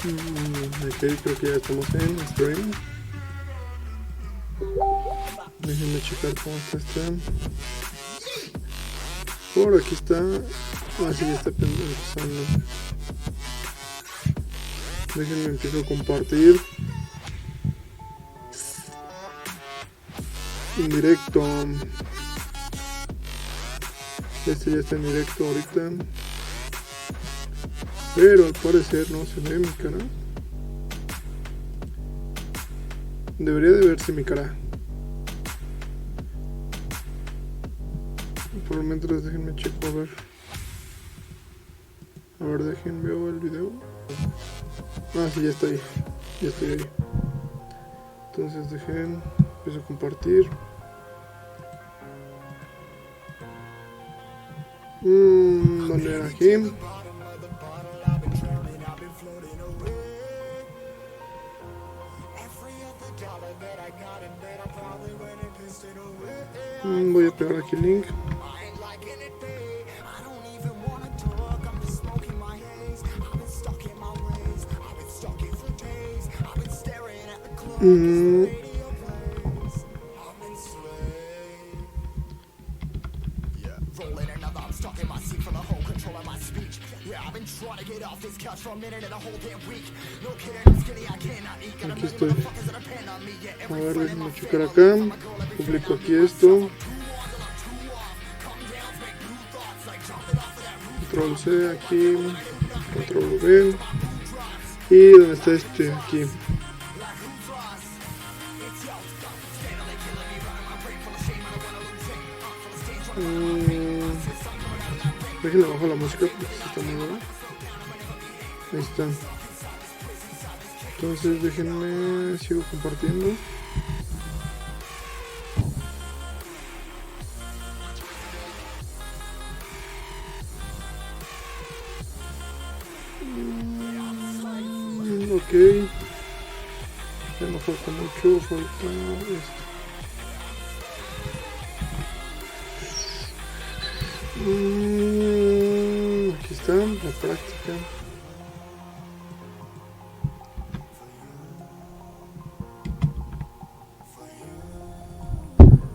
Ok, creo que ya estamos en stream. Déjenme checar cómo está este. Por aquí está. Así ya está empezando. Déjenme empiezo a compartir. En directo. Este ya está en directo ahorita. Pero al parecer no se ve mi cara. Debería de verse mi cara. Por lo menos déjenme checo a ver. A ver, déjenme ver el video. Ah, sí, ya está ahí. Ya estoy ahí. Entonces dejen. Empiezo a compartir. Poner aquí. Voy a pegar aquí el link. Aquí estoy. A ver, déjenme checar acá. Publico aquí esto. Control C aquí. Control V. Y donde está este aquí. Déjenle bajo la música porque está muy buena. Ahí está. Entonces déjenme, sigo compartiendo. Ok. Ya no falta mucho, falta esto. Aquí está, la práctica.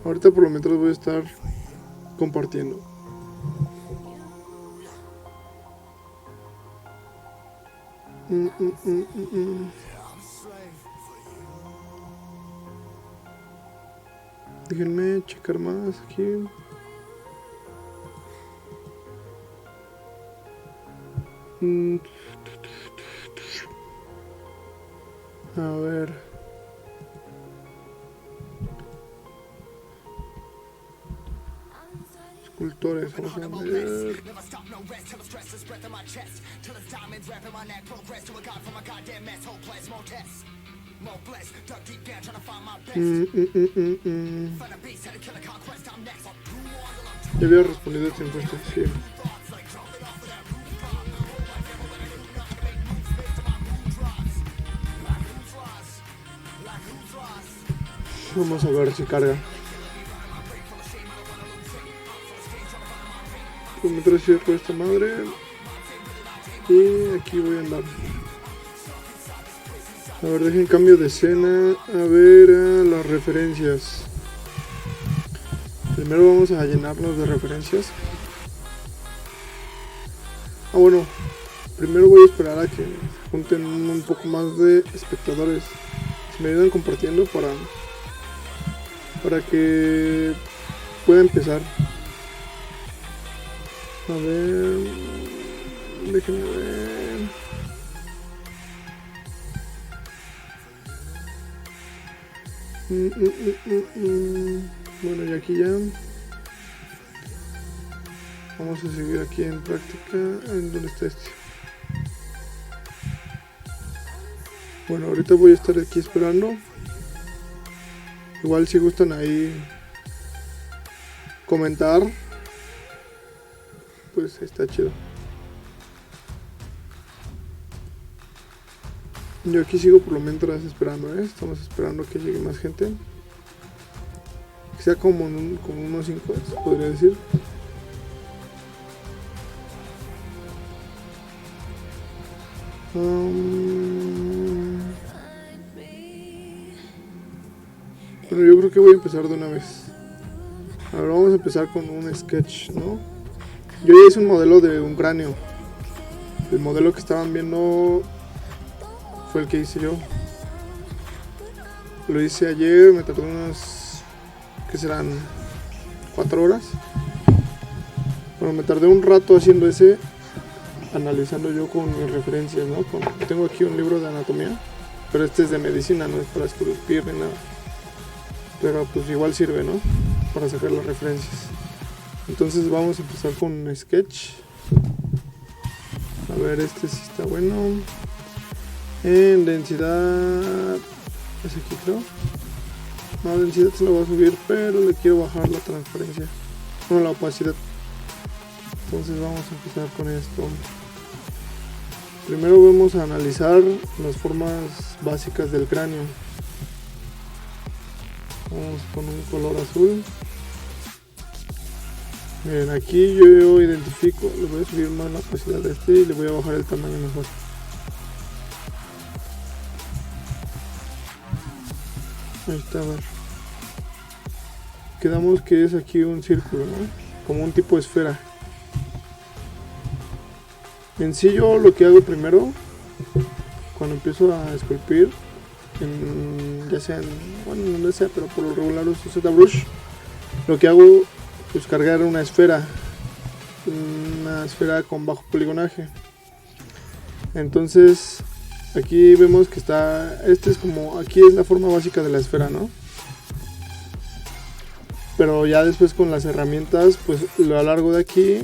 Ahorita por lo menos voy a estar compartiendo. Déjenme checar más aquí. A ver. Escultores, vamos a ver. Ya había respondido esta encuesta, sí. Vamos a ver si carga. Mientras cierro esta madre. Y aquí voy a andar. A ver, dejen cambio de escena. A ver las referencias. Primero vamos a llenarnos de referencias. Ah, bueno. Primero voy a esperar a que junten un poco más de espectadores. Si me ayudan compartiendo para que pueda empezar. A ver, déjenme ver. Bueno, y aquí ya. Vamos a seguir aquí en práctica. ¿En dónde está este? Bueno, ahorita voy a estar aquí esperando. Igual si gustan ahí comentar, pues está chido. Yo aquí sigo por lo menos esperando, estamos esperando que llegue más gente. Que sea como unos 5, podría decir. Bueno, yo creo que voy a empezar de una vez. Ahora vamos a empezar con un sketch, ¿no? Yo ya hice un modelo de un cráneo. El modelo que estaban viendo fue el que hice yo. Lo hice ayer, me tardó unas, ¿qué serán? 4 horas. Bueno, me tardé un rato haciendo ese, analizando yo con mis referencias, ¿no? Tengo aquí un libro de anatomía, pero este es de medicina, no es para esculpir ni nada. Pero pues igual sirve, ¿no? Para sacar las referencias. Entonces vamos a empezar con un sketch. A ver, este sí está bueno. En densidad, es aquí creo. No, densidad se lo voy a subir, pero le quiero bajar la transparencia, no, la opacidad. Entonces vamos a empezar con esto. Primero vamos a analizar las formas básicas del cráneo. Vamos con un color azul. Miren, aquí yo identifico, le voy a subir más la opacidad de este y le voy a bajar el tamaño mejor. Ahí está, a ver. Quedamos que es aquí un círculo, ¿no? Como un tipo de esfera. En sí yo lo que hago primero, cuando empiezo a esculpir, ya sea bueno, donde sea, pero por lo regular uso ZBrush, lo que hago es cargar una esfera con bajo poligonaje. Entonces aquí vemos que está, aquí es la forma básica de la esfera, ¿no? Pero ya después con las herramientas, pues lo alargo de aquí.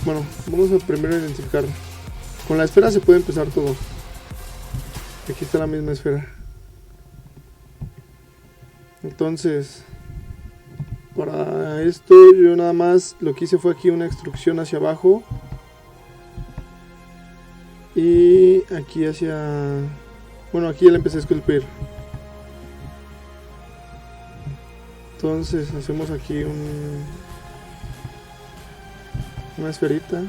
Bueno, vamos a primero identificar. Con la esfera se puede empezar todo. Aquí está la misma esfera. Entonces, para esto yo nada más lo que hice fue aquí una extrusión hacia abajo. Y aquí bueno, aquí ya le empecé a esculpir. Entonces hacemos aquí una esferita.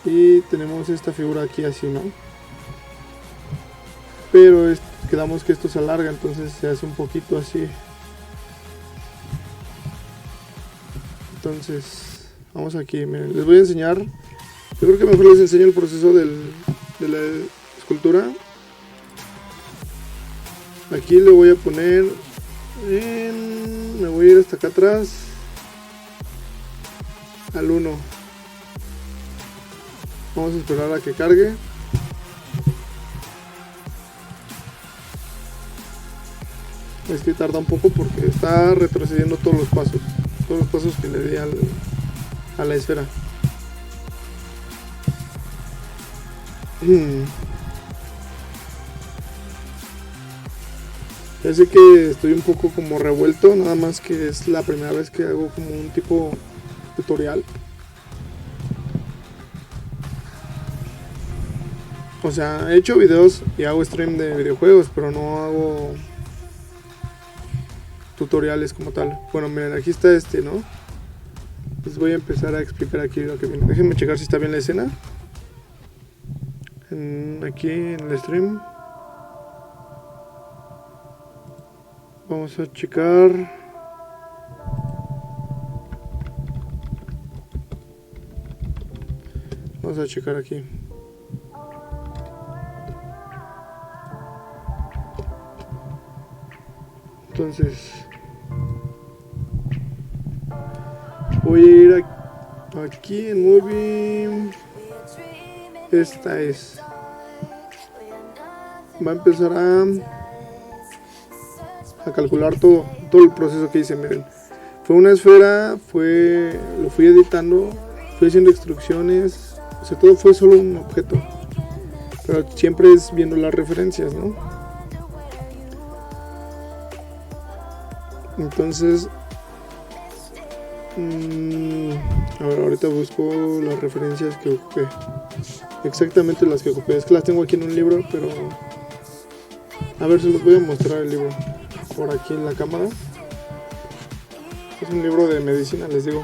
Y tenemos esta figura aquí así, ¿no? Pero quedamos que esto se alarga, entonces se hace un poquito así. Entonces, vamos aquí, miren, les voy a enseñar. Yo creo que mejor les enseño el proceso de la escultura. Aquí le voy a poner me voy a ir hasta acá atrás al 1. Vamos a esperar a que cargue. Es que tarda un poco porque está retrocediendo todos los pasos que le di a la esfera. Ya sé que estoy un poco como revuelto, nada más que es la primera vez que hago como un tipo tutorial. O sea, he hecho videos y hago stream de videojuegos, pero no hago tutoriales como tal. Bueno, miren, aquí está ¿no? Les voy a empezar a explicar aquí lo que viene. Déjenme checar si está bien la escena. Aquí en el stream. Vamos a checar. Vamos a checar aquí. Entonces voy a ir aquí en Movie. Esta es. Va a empezar a calcular todo el proceso que hice. Miren, fue una esfera, lo fui editando, fui haciendo extrusiones, o sea, todo fue solo un objeto, pero siempre es viendo las referencias, ¿no? Entonces a ver, ahorita busco las referencias que ocupé, exactamente las que ocupé, es que las tengo aquí en un libro, pero a ver, se los voy a mostrar el libro por aquí en la cámara. Es un libro de medicina, les digo.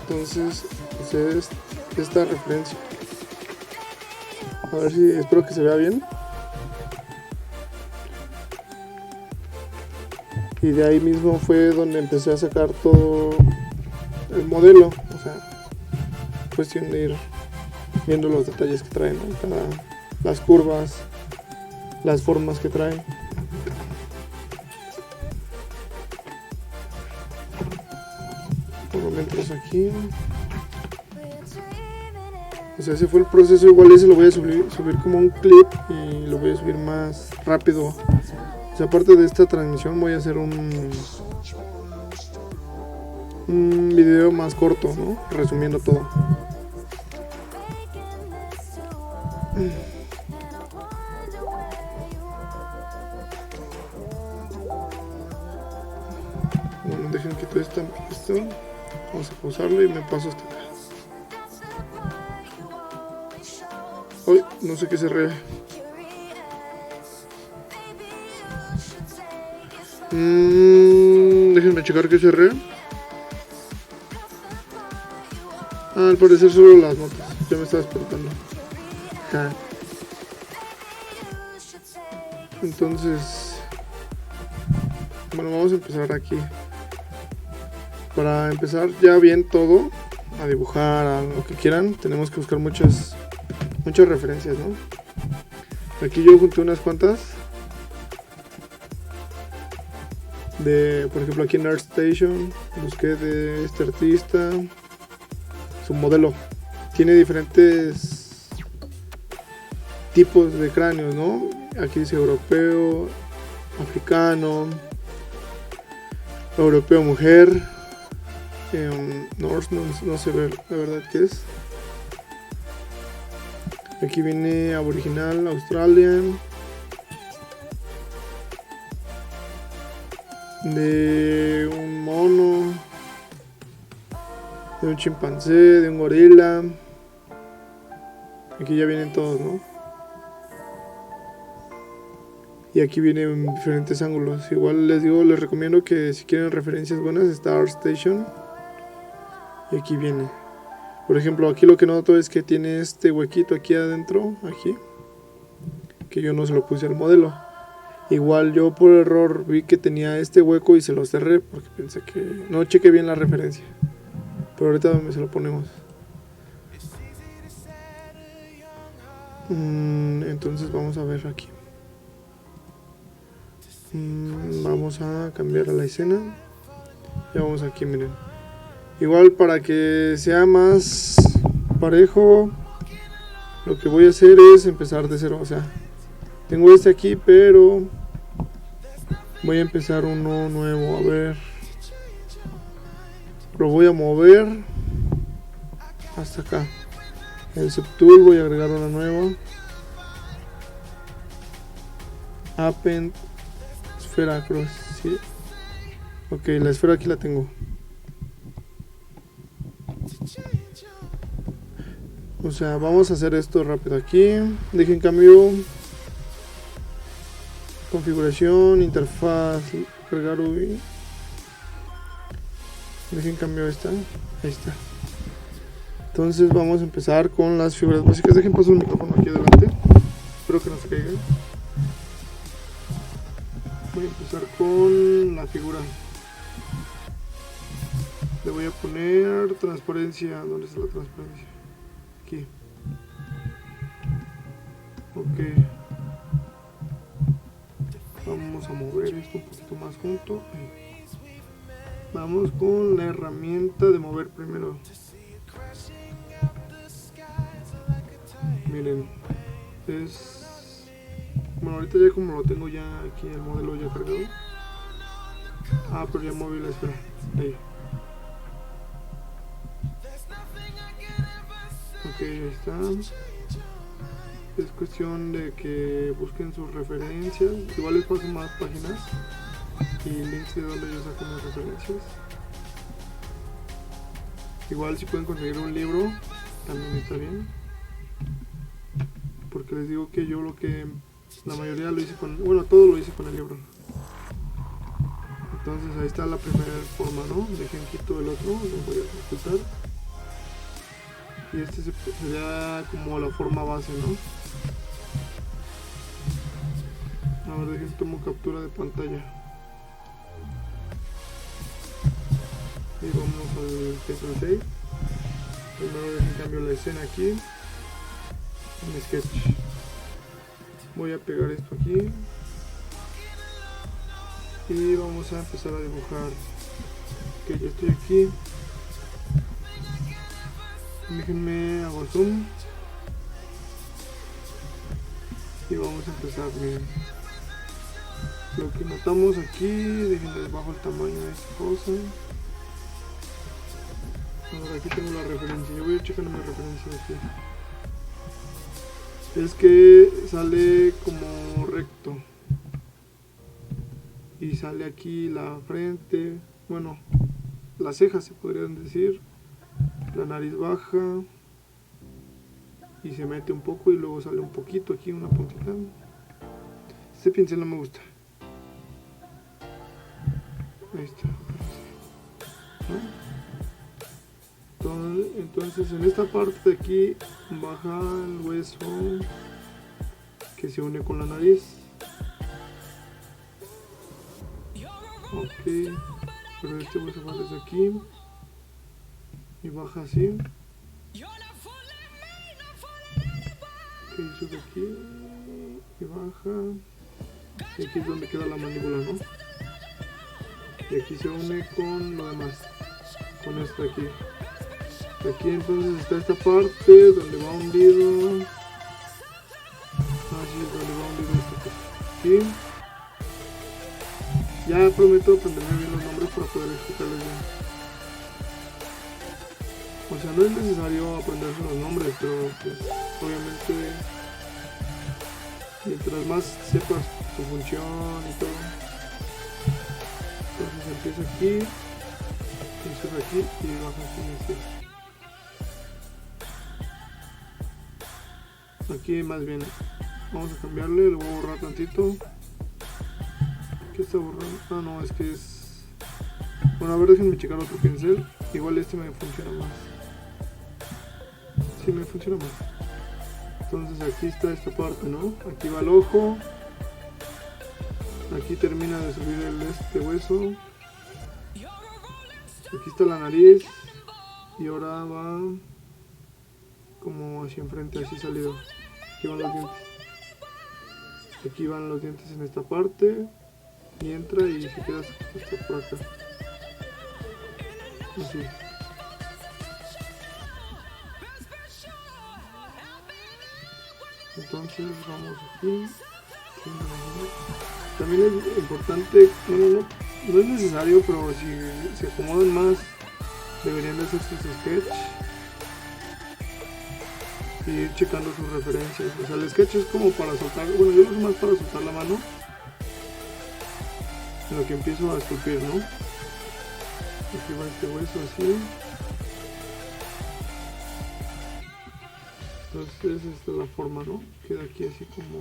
Entonces, pues es esta referencia. A A ver si, espero que se vea bien. Y de ahí mismo fue donde empecé a sacar todo el modelo. O sea, cuestión de ir viendo los detalles que traen, ¿no? Las curvas, las formas que trae. Por lo menos aquí. O sea, ese fue el proceso. Igual ese lo voy a subir como un clip y lo voy a subir más rápido. O sea, aparte de esta transmisión voy a hacer un video más corto, ¿no? Resumiendo todo. Bueno, dejen quitar esto. Vamos a pausarlo y me paso hasta acá. Uy, no sé qué se re. Déjenme checar qué se re. Al parecer solo las notas. Ya me estaba despertando. Ja. Entonces, bueno, vamos a empezar aquí. Para empezar ya bien todo, a dibujar, a lo que quieran, tenemos que buscar muchas referencias, ¿no? Aquí yo junté unas cuantas. Por ejemplo, aquí en ArtStation busqué de este artista su modelo. Tiene diferentes tipos de cráneos, ¿no? Aquí dice europeo, africano, europeo mujer, no sé ver la verdad qué es. Aquí viene aboriginal, australian, de un mono, de un chimpancé, de un gorila. Aquí ya vienen todos, ¿no? Y aquí vienen diferentes ángulos. Igual les recomiendo que si quieren referencias buenas está ArtStation. Y aquí viene. Por ejemplo, aquí lo que noto es que tiene este huequito aquí adentro, aquí, que yo no se lo puse al modelo. Igual yo por error vi que tenía este hueco y se lo cerré porque pensé que no chequé bien la referencia. Pero ahorita se lo ponemos. Entonces vamos a ver aquí. Vamos a cambiar a la escena. Ya vamos aquí, miren. Igual para que sea más parejo, lo que voy a hacer es empezar de cero. O sea, tengo este aquí, pero voy a empezar uno nuevo. A ver, lo voy a mover hasta acá. El subtool voy a agregar una nueva. Append esfera cross, ¿sí? Ok, la esfera aquí la tengo. O sea, vamos a hacer esto rápido aquí. Dejen cambio. Configuración, interfaz, cargar UI. Dejen cambio esta. Ahí está. Entonces vamos a empezar con las figuras básicas. Dejen paso el micrófono aquí adelante. Espero que no se caiga. Voy a empezar con la figura. Le voy a poner transparencia. ¿Dónde está la transparencia? Aquí. Ok. Vamos a mover esto un poquito más junto. Vamos con la herramienta de mover primero. Miren, bueno, ahorita ya como lo tengo ya aquí el modelo ya cargado. Pero ya moví la esfera. Ahí. Ok, ahí está. Es cuestión de que busquen sus referencias. Igual les paso más páginas y links de donde yo saco mis referencias. Igual si pueden conseguir un libro también está bien, porque les digo que yo la mayoría lo hice todo lo hice con el libro. Entonces ahí está la primera forma, ¿no? Dejen quito el otro, lo voy a ocultar. Y este sería como la forma base, ¿no? A ver, dejen tomo captura de pantalla. Y vamos al Pencil 6. Primero dejen cambio la escena aquí. En Sketch. Voy a pegar esto aquí. Y vamos a empezar a dibujar. Ok, ya estoy aquí. Déjenme hago zoom. Y vamos a empezar, miren. Lo que notamos aquí, déjenme bajo el tamaño de esta cosa. Ahora aquí tengo la referencia, yo voy a checar mi referencia aquí. Es que sale como recto. Y sale aquí la frente, bueno, las cejas se podrían decir. La nariz baja. Y se mete un poco y luego sale un poquito aquí, una puntita. Este pincel no me gusta. Ahí está. ¿No? Entonces en esta parte de aquí baja el hueso que se une con la nariz. Ok, pero este hueso va desde aquí y baja así. Ok, sube aquí y baja. Y aquí es donde queda la mandíbula, ¿no? Y aquí se une con lo demás, con esto de aquí. Aquí entonces está esta parte donde va hundido. Así es donde va hundido esta parte. Aquí. Ya prometo aprenderme bien los nombres para poder explicarles bien. O sea, no es necesario aprenderse los nombres, pero pues obviamente mientras más sepas su función y todo. Entonces empieza aquí, y sube aquí y baja aquí. Aquí más bien vamos a cambiarle, lo voy a borrar tantito. ¿Qué está borrando? Ah, no, es que es... Bueno, a ver, déjenme checar otro pincel. Igual este me funciona más. Sí, me funciona más. Entonces aquí está esta parte, ¿no? Aquí va el ojo. Aquí termina de subir este hueso. Aquí está la nariz. Y ahora va como hacia enfrente, así salido. Aquí van los dientes. Aquí van los dientes en esta parte. Y entra y se queda hasta por acá. Así. Entonces vamos aquí. También es importante, no es necesario, pero si se acomodan más, deberían de hacer sus sketch y ir checando sus referencias. O sea, el sketch es como para soltar, bueno, yo lo uso más para soltar la mano en lo que empiezo a esculpir, ¿no? Aquí va este hueso así. Entonces esta es la forma, ¿no? Queda aquí así como...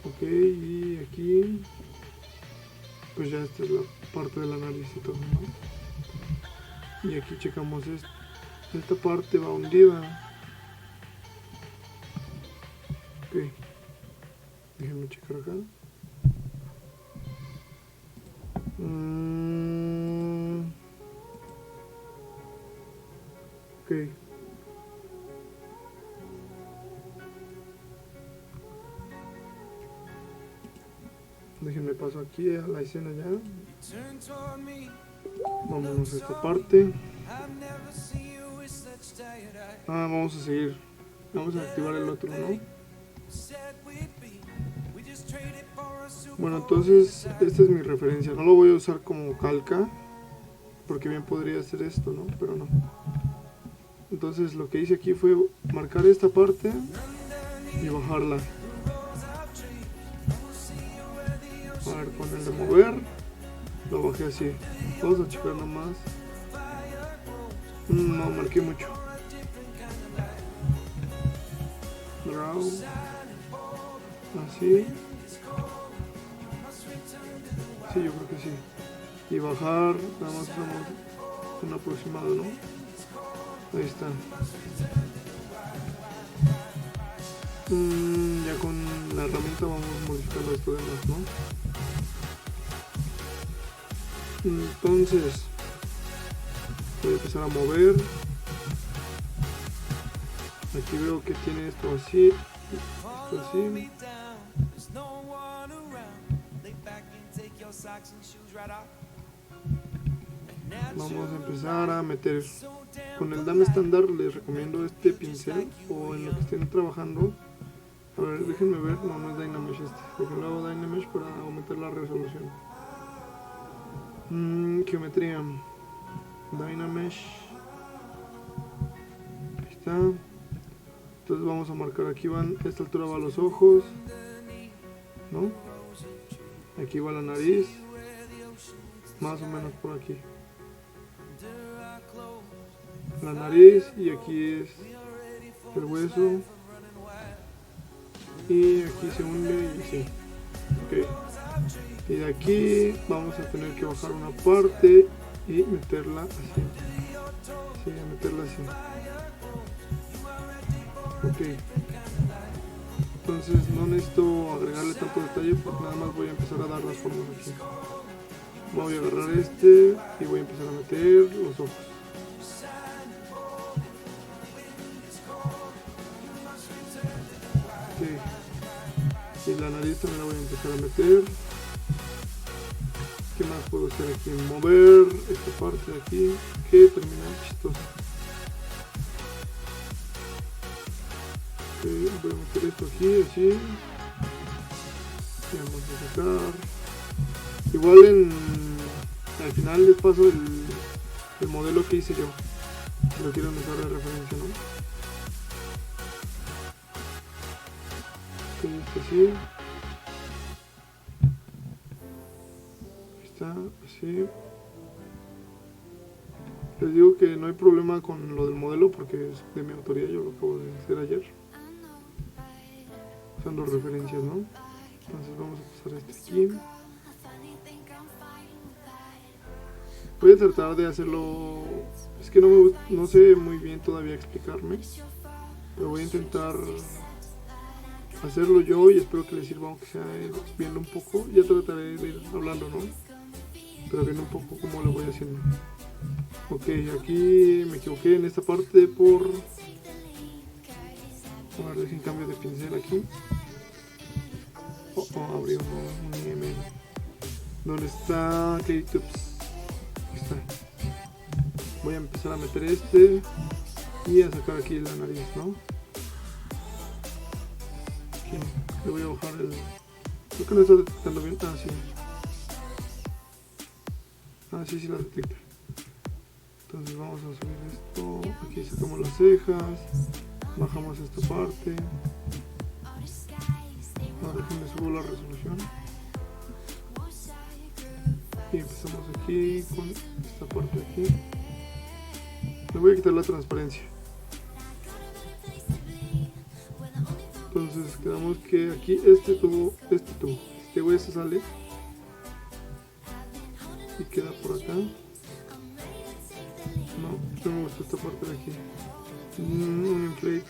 Ok, y aquí... Pues ya esta es la parte de la nariz y todo, ¿no? Y aquí checamos esto. Esta parte va hundida. Ok. Déjenme checar acá. Ok. Déjenme paso aquí a la escena ya. Vámonos a esta parte. Vamos a seguir. Vamos a activar el otro, ¿no? Bueno, entonces esta es mi referencia. No lo voy a usar como calca, porque bien podría hacer esto, ¿no? Pero no. Entonces lo que hice aquí fue marcar esta parte y bajarla. A ver, con el de mover lo bajé así. Vamos a checar nomás. No, marqué mucho. Draw. Así. Sí, yo creo que sí. Y bajar, nada más usamos un aproximado, ¿no? Ahí está. Ya con la herramienta vamos modificando esto demás, ¿no? Entonces voy a empezar a mover. Aquí veo que tiene esto así, esto así. Vamos a empezar a meter con el dame estándar. Les recomiendo este pincel o en lo que estén trabajando. A ver, déjenme ver. No es Dynamesh este, porque lo hago Dynamesh para aumentar la resolución. Geometría Dynamesh. Ahí está. Entonces vamos a marcar, aquí van, a esta altura van los ojos, ¿no? Aquí va la nariz, más o menos por aquí. La nariz, y aquí es el hueso, y aquí se hunde y así. Okay. Y de aquí vamos a tener que bajar una parte y meterla así. Sí, meterla así. Ok, entonces no necesito agregarle tanto detalle porque nada más voy a empezar a dar las formas aquí. Voy a agarrar este y voy a empezar a meter los ojos. Ok, y la nariz también la voy a empezar a meter. ¿Qué más puedo hacer aquí? Mover esta parte de aquí que termina chistosa. Okay, voy a meter esto aquí, así. Vamos a sacar. Igual al final les paso el modelo que hice yo. Si lo quieren usar de referencia, ¿no? Ok, esto así. Ahí está, así. Les digo que no hay problema con lo del modelo porque es de mi autoría, yo lo acabo de hacer ayer. Usando referencias, ¿no? Entonces vamos a pasar este aquí. Voy a tratar de hacerlo. Es que no sé muy bien todavía explicarme, pero voy a intentar hacerlo yo y espero que les sirva, aunque sea viendo un poco. Ya trataré de ir hablando, ¿no? Pero viendo un poco cómo lo voy haciendo. Ok, aquí me equivoqué en esta parte por... A ver, dejen cambio de pincel aquí. Abrió un IM. ¿Dónde está Clay Tubes? Aquí está. Voy a empezar a meter este y a sacar aquí la nariz, ¿no? Aquí. Le voy a bajar el... Creo que no está detectando bien. Ah, sí. Ah, sí, sí la detecta. Entonces vamos a subir esto. Aquí sacamos las cejas. Bajamos esta parte. Ahora déjenme subo la resolución. Y empezamos aquí con esta parte de aquí. Le voy a quitar la transparencia. Entonces quedamos que aquí este hueso sale y queda por acá. No me gusta esta parte de aquí. Un inflate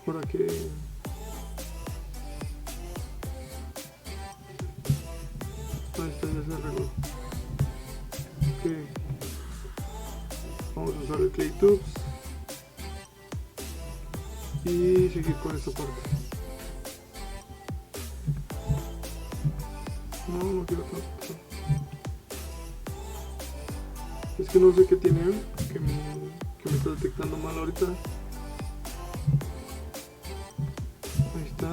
para que ahí está, ya se arregló. Ok, vamos a usar el Clay Tubes y seguir con esta parte. No quiero tanto. Es que no sé qué tiene que me está detectando mal ahorita. Ahí está.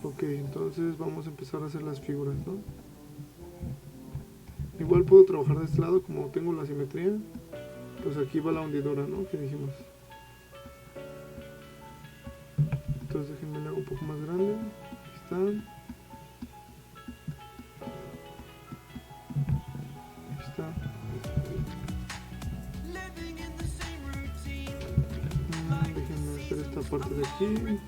Ok, entonces vamos a empezar a hacer las figuras, ¿no? Igual puedo trabajar de este lado, como tengo la simetría. Pues aquí va la hundidura, ¿no? Que dijimos. Entonces déjenme le hago un poco más grande. Ahí está. Ahí está. Déjenme hacer esta parte de aquí.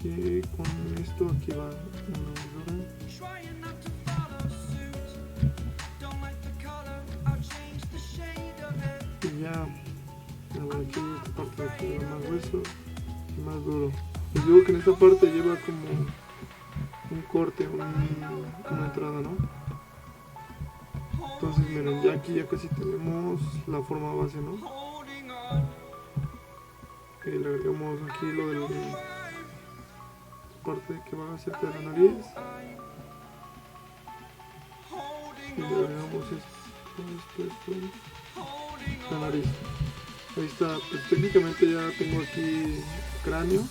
Y con esto aquí va una hendidura. Y ya, a ver, aquí esta parte de aquí lleva más grueso y más duro. Les digo que en esta parte lleva como un corte, una entrada, ¿no? Entonces miren, ya aquí ya casi tenemos la forma base, ¿no? Y le agregamos aquí lo de la parte que va cerca de la nariz. Y le agregamos esto, la nariz. Ahí está, pues técnicamente ya tengo aquí cráneo.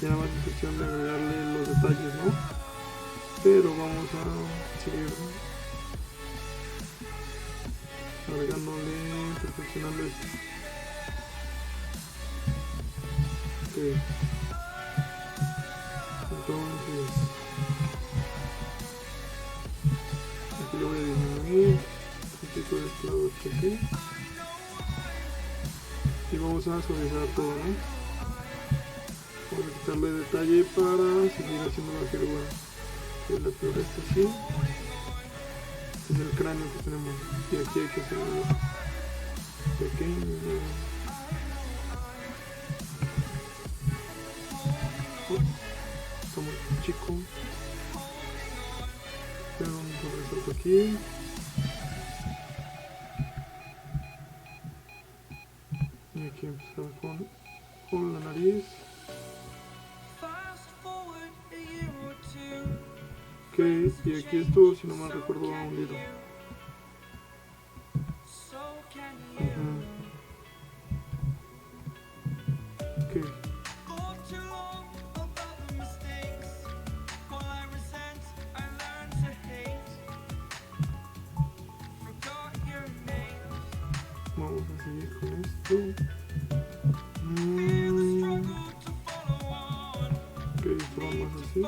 Ya nada más es cuestión de agregarle los detalles, ¿no? Pero vamos a seguir agregándole, perfeccionando esto. Ok. Entonces, aquí lo voy a disminuir un poquito de este lado aquí. Y vamos a suavizar todo, ¿no? Vamos a quitarle detalle para seguir haciendo la figura. La figura está así. Este es el cráneo que tenemos. Y aquí hay que hacer algo pequeño. Está muy chico. Pero vamos a resaltar aquí. Y aquí empezar con la nariz. Ok, y aquí esto, si no mal recuerdo, va hundido. Ok. Vamos a seguir con esto. Ok, esto va más así.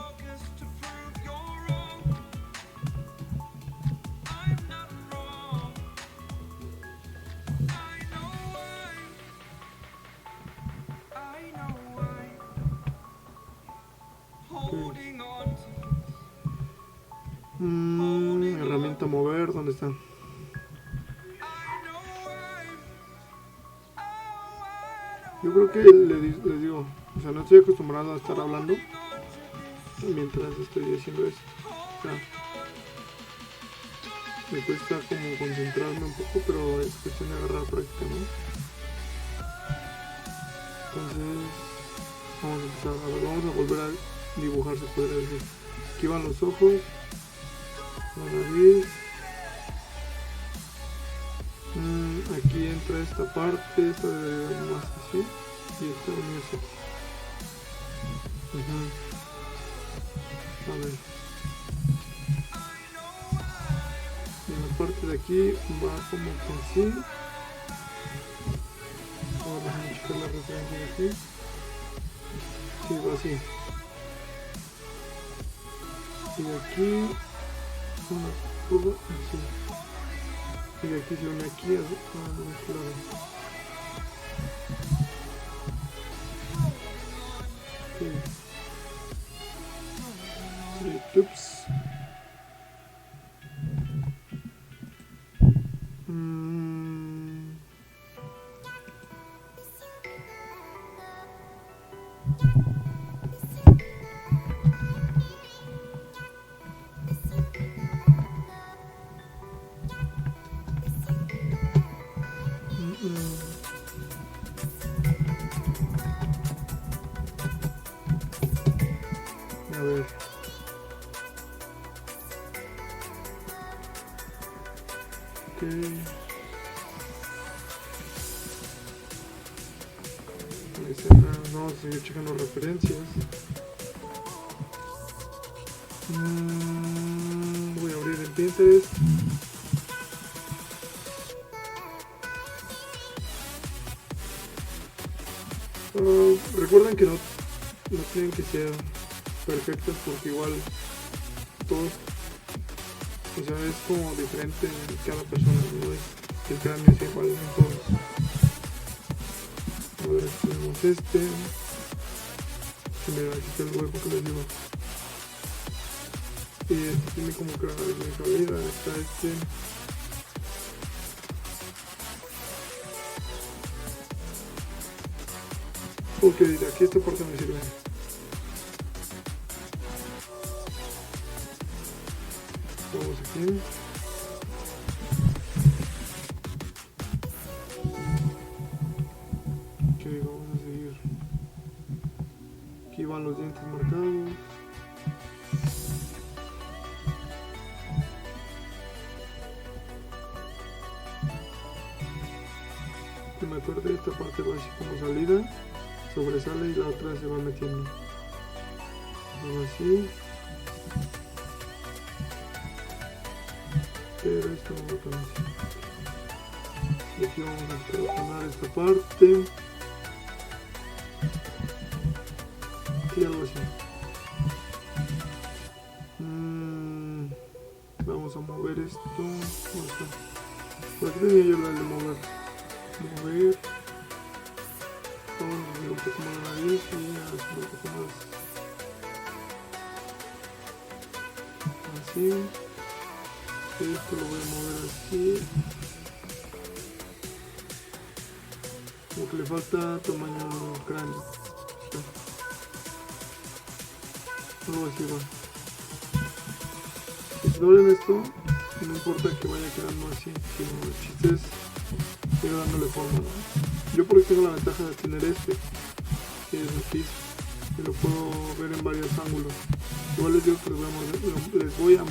Herramienta mover, ¿dónde está? Yo creo que les digo, o sea, no estoy acostumbrado a estar hablando mientras estoy haciendo esto. O sea, me cuesta como concentrarme un poco, pero es cuestión de agarrar práctica, ¿no? Entonces, vamos a empezar, a ver, vamos a volver a dibujar, se podría decir. Aquí van los ojos, la nariz. Aquí entra esta parte, esta debería ir más así, y esta unirse. A ver. Y en la parte de aquí va como que así. Vamos a checar la referencia de aquí. Sí, va así. Y aquí una curva así. Y de aquí se une aquí a este lado. Okay. Ups. A ver. Okay. Vamos a seguir checando referencias. Voy a abrir el Pinterest. Recuerden que no tienen que ser perfectos porque igual todos, o sea, es como diferente en cada persona, no es el cráneo es igual en todos. A ver, tenemos este. Y mira, aquí está el hueco que les digo. Y este tiene como que la cabida, está este. Ok, de aquí esta parte me sirve. Vamos aquí. Ok, vamos a seguir. Aquí van los dientes marcados. Que me acuerdo, esta parte va así como salida, sobresale y la otra se va metiendo. Algo así. Pero esto no va tan así. Y aquí vamos a seleccionar esta parte. Y algo así. Vamos a mover esto. Por aquí tenía yo la de mover. Vamos a subir un poco más la nariz y a subir un poco más. Así. Esto lo voy a mover así. Como que le falta tamaño cráneo. Algo así va. Y si doblen esto, no importa que vaya quedando así, sino el chiste es ir dándole forma, ¿no? Yo por aquí tengo la ventaja de tener este, que es el piso, y lo puedo ver en varios ángulos. Igual les digo que les voy a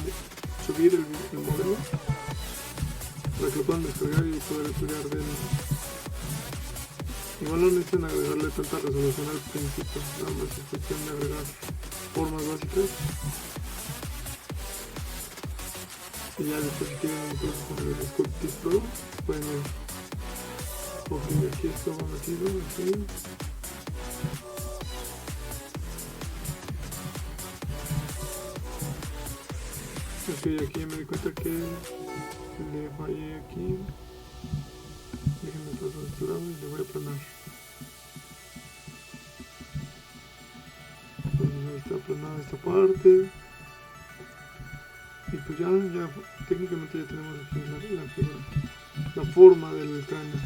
subir el modelo para que lo puedan descargar y poder estudiar de él. Igual no necesitan agregarle tanta resolución al principio, nada más es cuestión de agregar formas básicas. Y ya después si quieren incluso con el Sculptis Pro pueden ver. Ok, aquí esto va metido, aquí. Ok, aquí ya me di cuenta que le fallé aquí. Déjenme pasar a este lado y le voy a aplanar. Entonces ahí está aplanada esta parte. Y pues ya técnicamente ya tenemos aquí la forma del cráneo.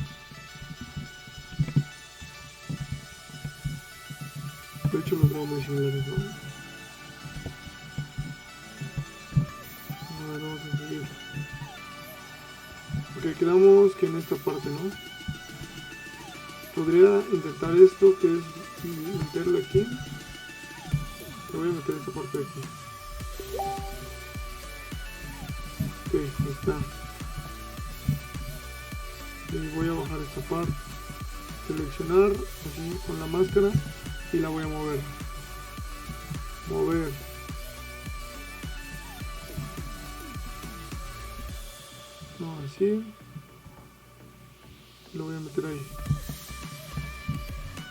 De hecho los veo muy similares, ¿no? A ver, vamos a seguir. Ok, quedamos que en esta parte, ¿no? Podría intentar esto, que es meterle aquí. Le voy a meter esta parte de aquí. Ok, ahí está. Y voy a bajar esta parte, seleccionar así con la máscara y la voy a mover. No, así. Lo voy a meter ahí.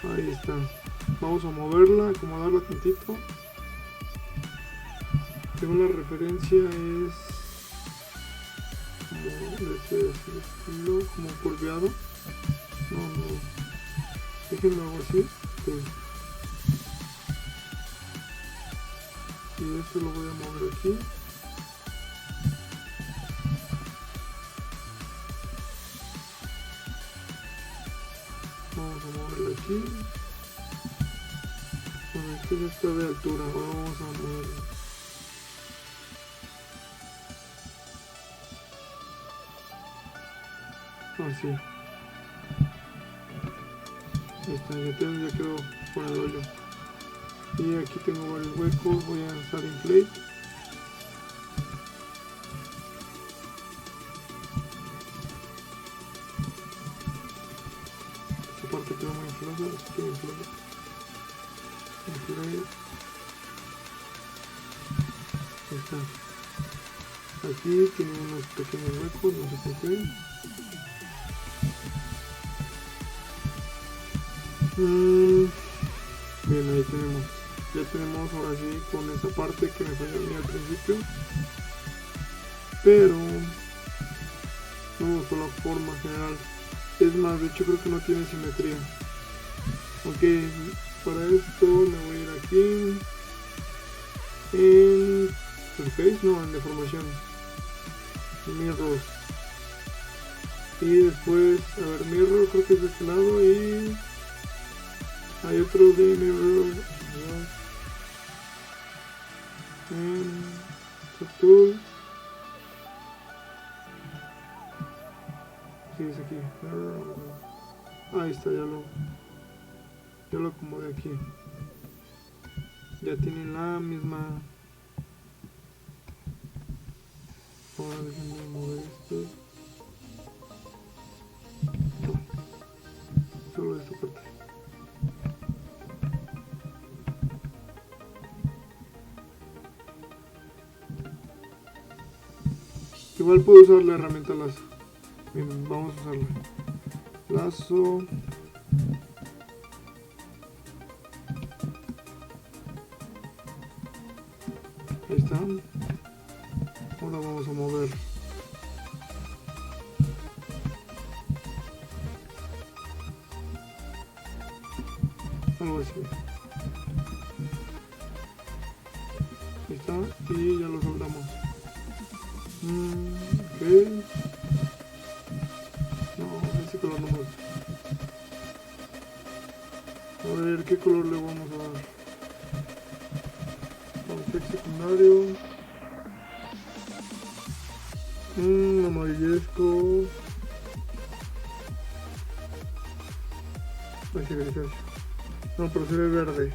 Ahí está. Vamos a moverla, acomodarla tantito. Según la referencia es como de este estilo, como curveado. No. Déjenlo algo así. Sí. Y esto lo voy a mover aquí. Vamos a moverlo aquí. Bueno, este ya está de altura. Ahora vamos a moverlo. Así. Ahí está, ya quedó por el hoyo. Y aquí tengo varios huecos, voy a usar inflate. Esta parte quedó muy inflada, así que inflate. Ahí está. Aquí tiene unos pequeños huecos, no sé por qué. Bien, ahí tenemos. Ya tenemos ahora sí con esa parte que me falló a mí al principio. Pero no me gustó la forma general. Es más, de hecho creo que no tiene simetría. Ok, para esto me voy a ir aquí en Surface, no, en deformación, Mirror. Y después, a ver, Mirror creo que es de este lado y hay otro de Mirror en Subtool. Sí, es aquí. Ahí está, ya lo acomodé aquí. Ya tienen la misma. Ahora déjenme mover esto. No, solo esta parte. Igual puedo usar la herramienta lazo. Bien, vamos a usarla. Lazo. Ahí está. Ahora vamos a mover. Algo así. Ahí está. Y ya lo soldamos. Ok. No, ese color no me gusta. A ver, ¿qué color le vamos a dar? Config secundario. Amarillesco. Así grisáceo. No, pero se ve verde.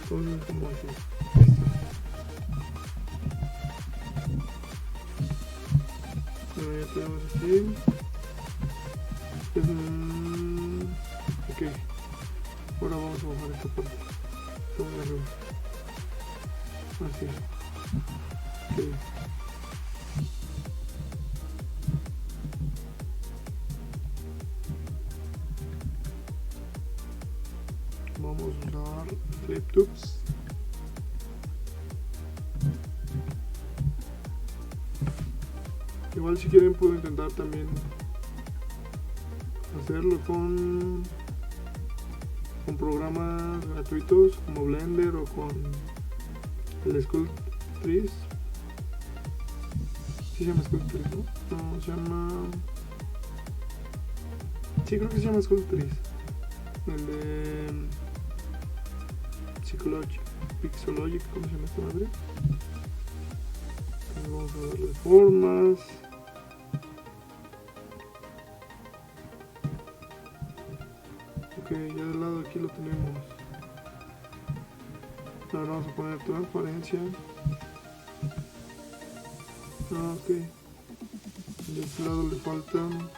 Entonces como así. Ahí está. Bueno, ya tenemos aquí. Ok. Ahora vamos a bajar esta parte. Todo de arriba. Así. Ok. Vamos a usar Flip Tubes. Igual si quieren puedo intentar también hacerlo con programas gratuitos como Blender o con el Sculptris. ¿Sí se llama Sculptris, no? No, se llama... Sí, creo que se llama Sculptris. El de Pixologic, ¿cómo se llama esta madre? Vamos a darle formas. Ok, ya del lado aquí lo tenemos. Ahora vamos a poner transparencia. Ok. De este lado le faltan.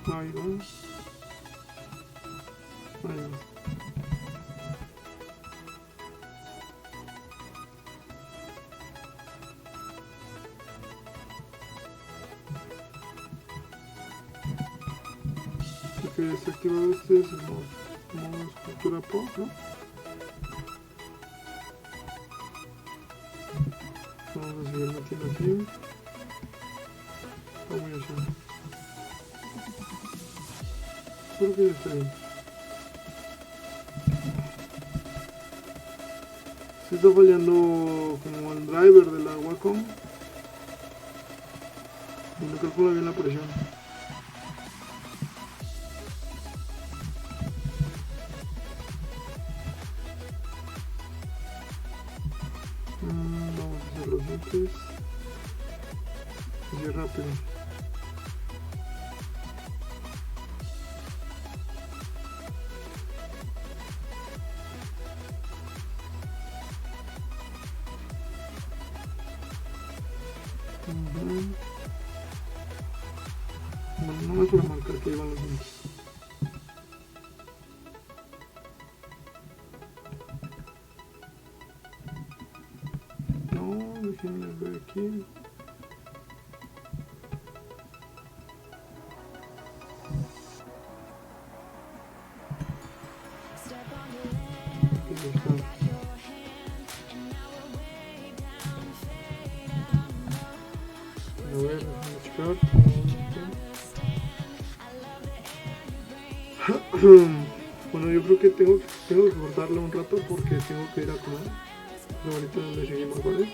Ahí va. Ahí va. Ok, está activado este, es el modo escultura pop, ¿no? Vamos a seguir metiendo aquí. Vamos a hacer. Creo que ya está bien. Se está fallando como el driver de la Wacom y no calcula bien la presión. Vamos a hacer los dientes así rápido. Bueno, no me puedo marcar que iban los dientes. No, déjenme ver aquí. Aquí está. A ver, déjame checar. Bueno, yo creo que tengo que cortarlo un rato porque tengo que ir a comer. Pero ahorita le seguimos, ¿vale?